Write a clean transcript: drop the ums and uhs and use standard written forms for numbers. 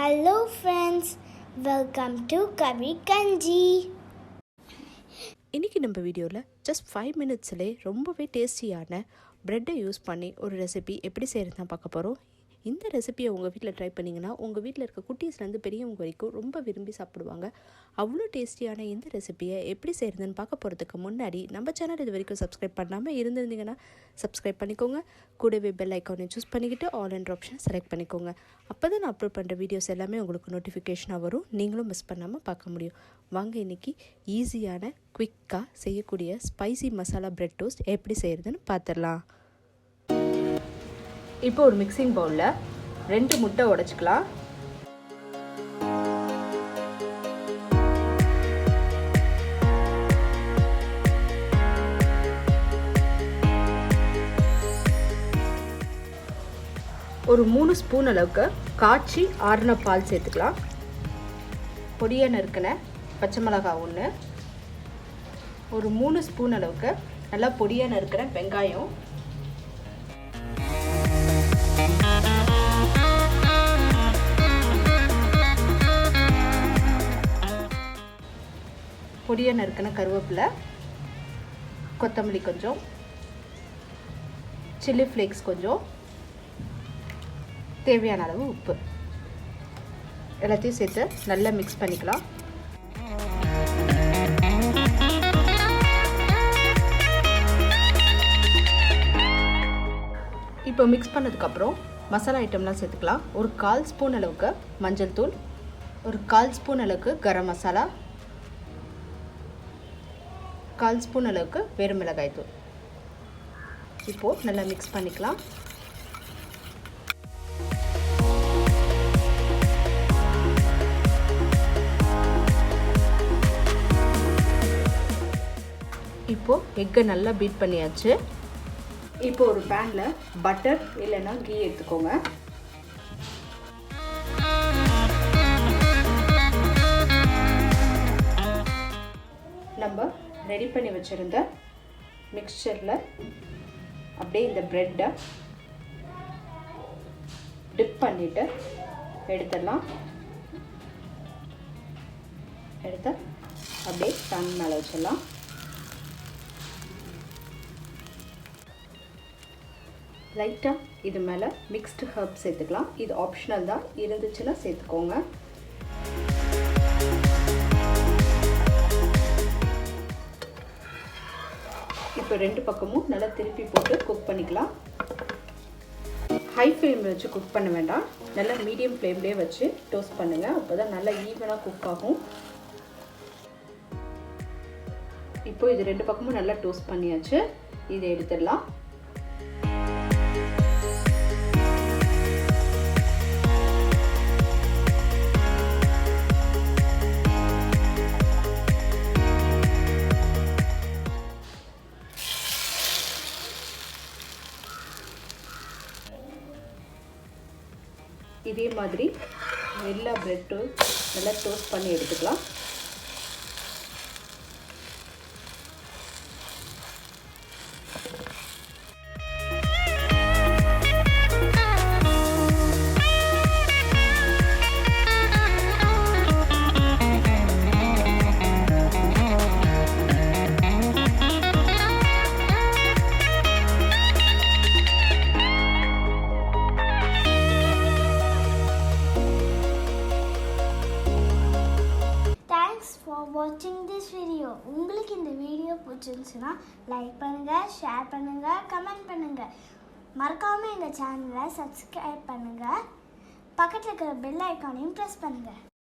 Hello friends, welcome to Karikanchi. இன்றைக்கி நம்ம வீடியோவில் ஜஸ்ட் 5 மினிட்ஸ்லேயே ரொம்பவே டேஸ்டியான ப்ரெட்டை யூஸ் பண்ணி ஒரு ரெசிபி எப்படி செய்கிறது தான் பார்க்க போகிறோம். இந்த ரெசிபியை உங்கள் வீட்டில் ட்ரை பண்ணிங்கன்னா உங்கள் வீட்டில் இருக்க குட்டீஸ்லேருந்து பெரியவங்க வரைக்கும் ரொம்ப விரும்பி சாப்பிடுவாங்க. அவ்வளோ டேஸ்டியான இந்த ரெசிபியை எப்படி செய்கிறதுன்னு பார்க்க போகிறதுக்கு முன்னாடி நம்ம சேனல் இது வரைக்கும் சப்ஸ்கிரைப் பண்ணாமல் இருந்திருந்தீங்கன்னா சப்ஸ்கிரைப் பண்ணிக்கோங்க. கூடவே பெல் ஐக்கானை சூஸ் பண்ணிக்கிட்டு ஆல் என்ற ஆப்ஷன் செலக்ட் பண்ணிக்கோங்க. அப்போ தான் நான் அப்லோட் பண்ணுற வீடியோஸ் எல்லாமே உங்களுக்கு நோட்டிஃபிகேஷனாக வரும், நீங்களும் மிஸ் பண்ணாமல் பார்க்க முடியும். வாங்க இன்றைக்கி ஈஸியான குவிக்காக செய்யக்கூடிய ஸ்பைசி மசாலா பிரெட் டோஸ்ட் எப்படி செய்கிறதுன்னு பார்த்துடலாம். இப்போ ஒரு மிக்சிங் பவுலில் 2 முட்டை உடைச்சிக்கலாம். ஒரு 3 ஸ்பூன் அளவுக்கு காய்ச்சி ஆறின பால் சேர்த்துக்கலாம். பொடியாக நறுக்கின பச்சை மிளகாய் 1, ஒரு 3 ஸ்பூன் அளவுக்கு நல்லா பொடியாக நறுக்கிற வெங்காயம், பொடியாக நறுக்கின கருவேப்பிலை, கொத்தமல்லி கொஞ்சம், சில்லி ஃப்ளேக்ஸ் கொஞ்சம், தேவையான அளவு உப்பு எல்லாத்தையும் சேர்த்து நல்லா மிக்ஸ் பண்ணிக்கலாம். இப்போ மிக்ஸ் பண்ணதுக்கப்புறம் மசாலா ஐட்டம்லாம் சேர்த்துக்கலாம். ஒரு 1/4 ஸ்பூன் அளவுக்கு மஞ்சள் தூள், ஒரு 1/4 ஸ்பூன் அளவுக்கு கரம் மசாலா, 1/4 ஸ்பூன் அளவுக்கு வெறும் மிளகாய் தூள். இப்போது நல்லா மிக்ஸ் பண்ணிக்கலாம். இப்போது எக்கை நல்லா பீட் பண்ணியாச்சு. இப்போ ஒரு பேனில் பட்டர் இல்லைன்னா கீ எடுத்துக்கோங்க. நம்ம ரெடி பண்ணி வச்சுருந்த மிக்சரில் அப்படியே இந்த ப்ரெட்டை டிப் பண்ணிவிட்டு எடுத்துடலாம். எடுத்து அப்படியே பேன் மேலே வச்சிடலாம். லைட்டாக இது மேலே மிக்ஸ்டு ஹர்ப்ஸ் சேர்த்துக்கலாம். இது ஆப்ஷனல் தான், இருந்துச்சுன்னா சேர்த்துக்கோங்க. இப்போ 2 பக்கமும் நல்லா திருப்பி போட்டு குக் பண்ணிக்கலாம். ஹை ஃப்ளேமில் வச்சு குக் பண்ண வேண்டாம், நல்லா மீடியம் ஃப்ளேம்லேயே வச்சு டோஸ்ட் பண்ணுங்கள். அப்போ தான் நல்லா ஈவனாக குக் ஆகும். இப்போ இது 2 பக்கமும் நல்லா டோஸ்ட் பண்ணியாச்சு. இதை எடுத்துடலாம். இதே மாதிரி எல்லா ப்ரெட்டும் நல்லா டோஸ்ட் பண்ணி எடுத்துக்கலாம். வாட்சிங் திஸ் வீடியோ. உங்களுக்கு இந்த வீடியோ பிடிச்சிருந்துச்சுன்னா லைக் பண்ணுங்கள், ஷேர் பண்ணுங்கள், கமெண்ட் பண்ணுங்கள். மறக்காமல் எங்கள் சேனலை சப்ஸ்கிரைப் பண்ணுங்கள். பக்கத்தில் இருக்கிற பெல் ஐக்கானையும் ப்ரெஸ் பண்ணுங்கள்.